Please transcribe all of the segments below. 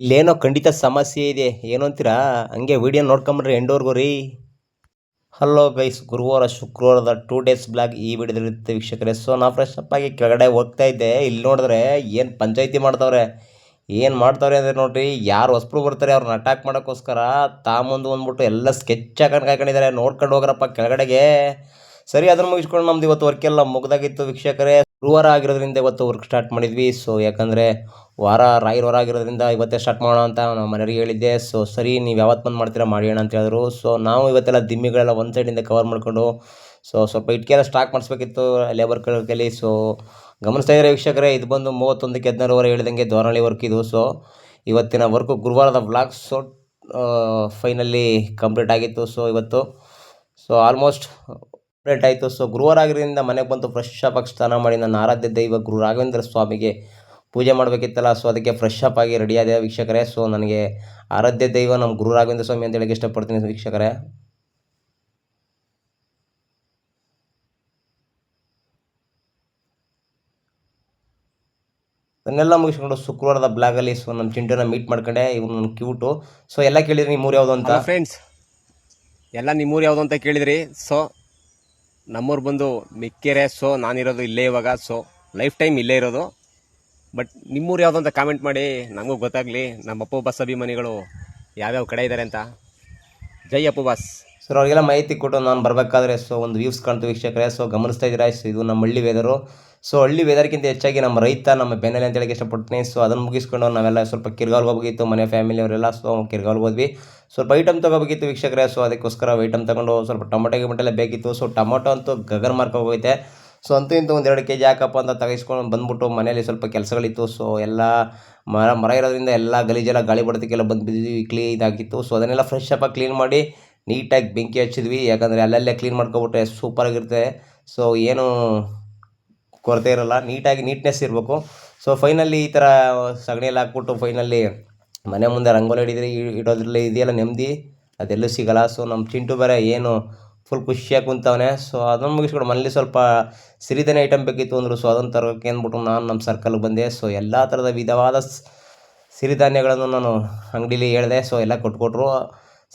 ಇಲ್ಲೇನೋ ಖಂಡಿತ ಸಮಸ್ಯೆ ಇದೆ. ಏನು ಅಂತೀರಾ? ಹಂಗೆ ವಿಡಿಯೋ ನೋಡ್ಕೊಂಬರ್ರಿ ಎಂಡ್ವರೆಗೂ ರೀ. ಹಲೋ ಗೈಸ್, ಗುರುವಾರ ಶುಕ್ರವಾರದ 2 ಡೇಸ್ ಬ್ಲಾಗ್ ಈ ವಿಡಿಯೋದಲ್ಲಿರುತ್ತೆ ವೀಕ್ಷಕರೇ. ಸೊ ನಾವು ಫ್ರೆಶ್ ಅಪ್ ಆಗಿ ಕೆಳಗಡೆ ಹೋಗ್ತಾ ಇದ್ದೆ. ಇಲ್ಲಿ ನೋಡಿದ್ರೆ ಏನು ಪಂಚಾಯಿತಿ ಮಾಡ್ತವ್ರೆ. ಏನು ಮಾಡ್ತವ್ರೆ ಅಂದರೆ ನೋಡ್ರಿ, ಯಾರು ಹೊಸಬ್ರು ಬರ್ತಾರೆ ಅವ್ರನ್ನ ಅಟ್ಯಾಕ್ ಮಾಡೋಕ್ಕೋಸ್ಕರ ಮುಂದೆ ಬಂದ್ಬಿಟ್ಟು ಎಲ್ಲ ಸ್ಕೆಚ್ ಹಾಕೊಂಡು ಕಾಯ್ಕೊಂಡಿದ್ದಾರೆ. ನೋಡ್ಕೊಂಡು ಹೋಗ್ರಪ್ಪ ಕೆಳಗಡೆಗೆ. ಸರಿ, ಅದನ್ನು ಮುಗಿಸ್ಕೊಂಡು ನಮ್ದು ಇವತ್ತು ವರ್ಕ್ ಎಲ್ಲ ಮುಗ್ದಾಗಿತ್ತು ವೀಕ್ಷಕರೇ. ಗುರುವಾರ ಆಗಿರೋದ್ರಿಂದ ಇವತ್ತು ವರ್ಕ್ ಸ್ಟಾರ್ಟ್ ಮಾಡಿದ್ವಿ. ಸೊ ಯಾಕಂದರೆ ರಾಯರ ವಾರ ಆಗಿರೋದ್ರಿಂದ ಇವತ್ತೇ ಸ್ಟಾರ್ಟ್ ಮಾಡೋಣ ಅಂತ ನಾವು ಮನೆಯವರಿಗೆ ಹೇಳಿದ್ದೆ. ಸೊ ಸರಿ, ನೀವು ಯಾವತ್ತು ಬಂದು ಮಾಡ್ತೀರಾ ಮಾಡೋಣ ಅಂತ ಹೇಳಿದ್ರು. ಸೊ ನಾವು ಇವತ್ತೆಲ್ಲ ದಿಮ್ಮಿಗಳೆಲ್ಲ ಒಂದು ಸೈಡಿಂದ ಕವರ್ ಮಾಡಿಕೊಂಡು ಸ್ವಲ್ಪ ಇಟ್ಕೆಲ್ಲ ಸ್ಟಾಕ್ ಮಾಡಿಸ್ಬೇಕಿತ್ತು ಲೇಬರ್ ಕೈಲಿ. ಸೊ ಗಮನಿಸ್ತಾ ಇದ್ದಾರೆ ವೀಕ್ಷಕರೇ, ಇದು ಬಂದು 31ಕ್ಕೆ 16 ಹೇಳಿದಂಗೆ ಧೋರಣಿ ವರ್ಕ್ ಇದು. ಸೊ ಇವತ್ತಿನ ವರ್ಕು ಗುರುವಾರದ ವ್ಲಾಗ್ ಫೈನಲಿ ಕಂಪ್ಲೀಟ್ ಆಗಿತ್ತು. ಸೊ ಇವತ್ತು ಆಲ್ಮೋಸ್ಟ್ ಕಂಪ್ಲೀಟ್ ಆಯಿತು. ಸೊ ಗುರುವಾರ ಆಗಿರೋದ್ರಿಂದ ಮನೆಗೆ ಬಂದು ಫ್ರೆಶ್ ಅಪ್ ಆಗಿ ಸ್ನಾನ ಮಾಡಿ ನನ್ನ ಆರಾಧ್ಯ ದೈವ ಗುರು ರಾಘವೇಂದ್ರ ಸ್ವಾಮಿಗೆ ಪೂಜೆ ಮಾಡಬೇಕಿತ್ತಲ್ಲ. ಸೊ ಅದಕ್ಕೆ ಫ್ರೆಶ್ ಅಪ್ ಆಗಿ ರೆಡಿಯಾದೆ ವೀಕ್ಷಕರೇ. ಸೊ ನನಗೆ ಆರಾಧ್ಯ ದೈವ ನಮ್ಮ ಗುರು ರಾಘವೇಂದ್ರ ಸ್ವಾಮಿ ಅಂತ ಹೇಳಕ್ಕೆ ಇಷ್ಟಪಡ್ತೀನಿ ವೀಕ್ಷಕರೇ. ಅದನ್ನೆಲ್ಲ ಮುಗಿಸ್ಕೊಂಡು ಶುಕ್ರವಾರದ ಬ್ಲಾಗಲ್ಲಿ ನಮ್ಮ ಚಿಂಟುನ ಮೀಟ್ ಮಾಡ್ಕೊಂಡೆ. ಇವನು ನನ್ನ ಕ್ಯೂಟು. ಸೊ ಎಲ್ಲ ಕೇಳಿದ್ರಿ ನಿಮ್ಮೂರು ಯಾವುದು ಅಂತ. ಫ್ರೆಂಡ್ಸ್ ಎಲ್ಲ ನಿಮ್ಮೂರು ಯಾವುದು ಅಂತ ಕೇಳಿದ್ರಿ. ಸೊ ನಮ್ಮೂರು ಬಂದು ಮಿಕ್ಕೆರೆ. ಸೊ ನಾನಿರೋದು ಇಲ್ಲೇ ಇವಾಗ. ಸೊ ಲೈಫ್ ಟೈಮ್ ಇಲ್ಲೇ ಇರೋದು. ಬಟ್ ನಿಮ್ಮೂರು ಯಾವುದು ಅಂತ ಕಾಮೆಂಟ್ ಮಾಡಿ, ನಮಗೂ ಗೊತ್ತಾಗಲಿ ನಮ್ಮ ಅಪ್ಪು ಬಸ್ ಅಭಿಮಾನಿಗಳು ಯಾವ್ಯಾವ ಕಡೆ ಇದ್ದಾರೆ ಅಂತ. ಜೈ ಅಪ್ಪು ಬಾಸ್. ಸರ್ ಅವ್ರಿಗೆಲ್ಲ ಮಾಹಿತಿ ಕೊಟ್ಟು ನಾನು ಬರಬೇಕಾದ್ರೆ ಒಂದು ವ್ಯೂಸ್ ಕಾಣ್ತು ವೀಕ್ಷಕರೇ. ಸೊ ಗಮನಿಸ್ತಾ ಇದ್ದೀರಾ, ಇದು ನಮ್ಮ ಹಳ್ಳಿ ವೆದರು. ಸೊ ಹಳ್ಳಿ ವೆದರ್ಗಿಂತ ಹೆಚ್ಚಾಗಿ ನಮ್ಮ ರೈತ ನಮ್ಮ ಬೆನ್ನೆಲೆ ಅಂತ ಹೇಳಕ್ಕೆ ಇಷ್ಟಪಡ್ತೀನಿ. ಸೊ ಅದನ್ನು ಮುಗಿಸ್ಕೊಂಡು ನಾವೆಲ್ಲ ಸ್ವಲ್ಪ ಕಿರ್ಗಾಲ್ಗೆ ಹೋಗ್ಬೇಕಿತ್ತು, ಮನೆ ಫ್ಯಾಮಿಲಿಯವರೆಲ್ಲ. ಸೊ ಕಿರ್ಗಾಲ್ಗೆ ಹೋದ್ವಿ. ಸ್ವಲ್ಪ ಐಟಮ್ ತೊಗೋಬೇಕಿತ್ತು ವೀಕ್ಷಕರೇ. ಸೊ ಅದಕ್ಕೋಸ್ಕರ ಐಟಮ್ ತೊಗೊಂಡು ಸ್ವಲ್ಪ ಟೊಮೊಟೊ ಗಿಮಟೆಲ್ಲ ಬೇಕಿತ್ತು. ಸೊ ಟೊಮೊಟೊ ಅಂತೂ ಗಗನ ಮಾರ್ಕ್ ಹೋಗೈತೆ. ಸೊ ಅಂತೂ ಇಂತೂ ಒಂದು 2 kg ಹಾಕಪ್ಪ ಅಂತ ತೆಗೆಸ್ಕೊಂಡು ಬಂದ್ಬಿಟ್ಟು ಮನೇಲಿ ಸ್ವಲ್ಪ ಕೆಲಸಗಳಿತ್ತು. ಸೊ ಎಲ್ಲ ಮರ ಇರೋದ್ರಿಂದ ಎಲ್ಲ ಗಲೀಜೆಲ್ಲ ಗಾಳಿ ಬಡೋದಕ್ಕೆಲ್ಲ ಬಂದು ಬಿದ್ದಿದ್ವಿ, ಇದಾಗಿತ್ತು. ಸೊ ಅದನ್ನೆಲ್ಲ ಫ್ರೆಶ್ ಅಪ್ ಕ್ಲೀನ್ ಮಾಡಿ ನೀಟಾಗಿ ಬೆಂಕಿ ಹಚ್ಚಿದ್ವಿ. ಯಾಕಂದರೆ ಅಲ್ಲಲ್ಲೇ ಕ್ಲೀನ್ ಮಾಡ್ಕೊಬಿಟ್ರೆ ಸೂಪರಾಗಿರುತ್ತೆ. ಸೊ ಏನು ಕೊರತೆ ಇರೋಲ್ಲ, ನೀಟ್ನೆಸ್ ಇರಬೇಕು. ಸೊ ಫೈನಲಿ ಈ ಥರ ಸಗಣಿ ಎಲ್ಲ ಹಾಕ್ಬಿಟ್ಟು ಫೈನಲಿ ಮನೆ ಮುಂದೆ ರಂಗೋಲಿ ಇಡೋದ್ರಲ್ಲಿ ಇದೆಯಲ್ಲ ನೆಮ್ಮದಿ, ಅದೆಲ್ಲೂ ಸಿಗೋಲ್ಲ. ಸೊ ನಮ್ಮ ಚಿಂಟು ಬೇರೆ ಏನು ಫುಲ್ ಖುಷಿಯಾಗಿ ಕುಂತವನೆ. ಸೊ ಅದನ್ನು ಮುಗಿಸ್ಕೊಂಡು ಮನೇಲಿ ಸ್ವಲ್ಪ ಸಿರಿಧಾನ್ಯ ಐಟಮ್ ಬೇಕಿತ್ತು ಅಂದರು. ಸೊ ಅದನ್ನು ತರೋಕೆ ಅಂದ್ಬಿಟ್ಟು ನಾನು ನಮ್ಮ ಸರ್ಕಲ್ಗೆ ಬಂದೆ. ಸೊ ಎಲ್ಲ ಥರದ ವಿಧವಾದ ಸಿರಿಧಾನ್ಯಗಳನ್ನು ನಾನು ಅಂಗಡೀಲಿ ಹೇಳಿದೆ. ಸೊ ಎಲ್ಲ ಕೊಟ್ಕೊಟ್ರು.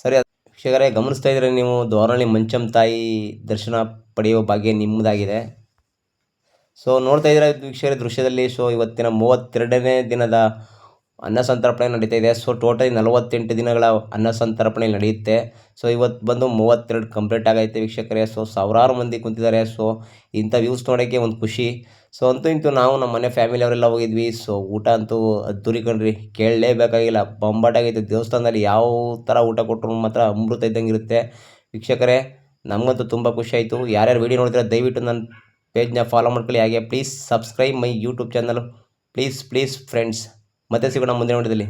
ಸರಿ ವೀಕ್ಷಕರೇ, ಗಮನಿಸ್ತಾ ಇದ್ರೆ ನೀವು, ದ್ವಾರಹಳ್ಳಿ ಮಂಚಮ್ಮ ತಾಯಿ ದರ್ಶನ ಪಡೆಯುವ ಭಾಗ್ಯ ನಿಮ್ಮದಾಗಿದೆ. ಸೊ ನೋಡ್ತಾ ಇದ್ದೀರಾ ವೀಕ್ಷಕರೇ ದೃಶ್ಯದಲ್ಲಿ. ಸೊ ಇವತ್ತಿನ 32ನೇ ದಿನದ ಅನ್ನ ಸಂತರ್ಪಣೆ ನಡೀತಾ ಇದೆ. ಸೊ ಟೋಟಲಿ 48 ದಿನಗಳ ಅನ್ನ ಸಂತರ್ಪಣೆ ನಡೆಯುತ್ತೆ. ಸೊ ಇವತ್ತು ಬಂದು 32 ಕಂಪ್ಲೀಟ್ ಆಗೈತೆ ವೀಕ್ಷಕರೇ. ಸೊ ಸಾವಿರಾರು ಮಂದಿ ಕುಂತಿದ್ದಾರೆ. ಸೊ ಇಂಥ ವ್ಯೂಸ್ ನೋಡೋಕ್ಕೆ ಒಂದು ಖುಷಿ. ಸೊ ಅಂತೂ ಇಂತೂ ನಾವು ನಮ್ಮ ಮನೆ ಫ್ಯಾಮಿಲಿ ಅವರೆಲ್ಲ ಹೋಗಿದ್ವಿ. ಸೊ ಊಟ ಅಂತೂ ಅದ್ದೂರಿ ಕಣ್ರಿ, ಕೇಳಲೇಬೇಕಾಗಿಲ್ಲ, ಬೊಂಬಾಟಾಗೈತೆ. ದೇವಸ್ಥಾನದಲ್ಲಿ ಯಾವ ಥರ ಊಟ ಕೊಟ್ಟರು ಮಾತ್ರ ಅಮೃತ ಇದ್ದಂಗೆ ಇರುತ್ತೆ ವೀಕ್ಷಕರೇ. ನಮಗಂತೂ ತುಂಬ ಖುಷಿ ಆಯಿತು. ಯಾರ್ಯಾರು ವೀಡಿಯೋ ನೋಡಿದ್ರೆ ದಯವಿಟ್ಟು ನನ್ನ ಪೇಜ್ನ ಫಾಲೋ ಮಾಡ್ಕೊಳ್ಳಿ. ಹಾಗೆ please subscribe my YouTube channel please friends. ಮತ್ತೆ ಸಿಗೋಣ ಮುಂದಿನ ವಿಡಿಯೋದಲ್ಲಿ.